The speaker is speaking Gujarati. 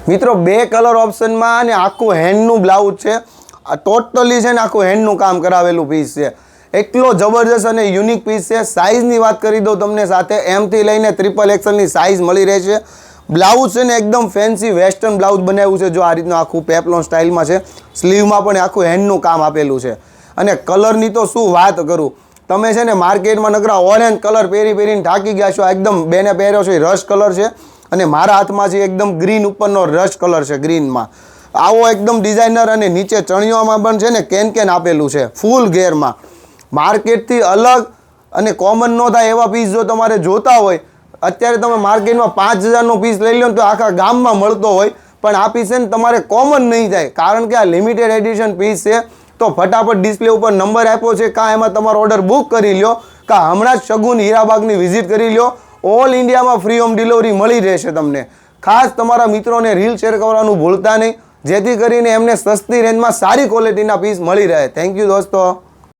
મિત્રો 2 કલર ઓપ્શનમાં અને આખું હેન્ડનું બ્લાઉઝ છે. આ ટોટલી છે ને આખું હેન્ડનું કામ કરાવેલું પીસ છે. એટલો જબરજસ્ત અને યુનિક પીસ છે. સાઇઝની વાત કરી દઉં તમને સાથે M થી લઈને XXL ની સાઇઝ મળી રહેશે. બ્લાઉઝ છે ને એકદમ ફેન્સી વેસ્ટર્ન બ્લાઉઝ બનાવ્યું છે. જો આ રીતનું આખું પેપ્લોન સ્ટાઇલમાં છે. સ્લીવમાં પણ આખું હેન્ડનું કામ આપેલું છે. અને કલરની તો શું વાત કરું, તમે છે ને માર્કેટમાં નકરા ઓરેન્જ કલર પહેરીને થાકી ગયા છો. એકદમ બેને પહેર્યો છે રશ કલર છે અને મારા હાથમાં છે એકદમ ગ્રીન ઉપરનો રશ કલર છે. ગ્રીનમાં આવો એકદમ ડિઝાઇનર અને નીચે ચણિયોમાં પણ છે ને કેન આપેલું છે ફૂલ ઘેરમાં. માર્કેટથી અલગ અને કોમન ન થાય એવા પીસ જો તમારે જોતા હોય, અત્યારે તમે માર્કેટમાં 5000નો પીસ લઈ લો તો આખા ગામમાં મળતો હોય, પણ આ પીસ છે ને તમારે કોમન નહીં થાય, કારણ કે આ લિમિટેડ એડિશન પીસ છે. તો ફટાફટ ડિસ્પ્લે ઉપર નંબર આપ્યો છે, કાં એમાં તમારો ઓર્ડર બુક કરી લો, કાં હમણાં જ શગુન હીરાબાગની વિઝિટ કરી લો. ઓલ ઇન્ડિયામાં ફ્રી હોમ ડિલિવરી મળી રહેશે તમને. ખાસ તમારા મિત્રોને રીલ શેર કરવાનું ભૂલતા નહીં, જેથી કરીને એમને સસ્તી રેન્જમાં સારી ક્વોલિટીના પીસ મળી રહે. થેન્ક યુ દોસ્તો.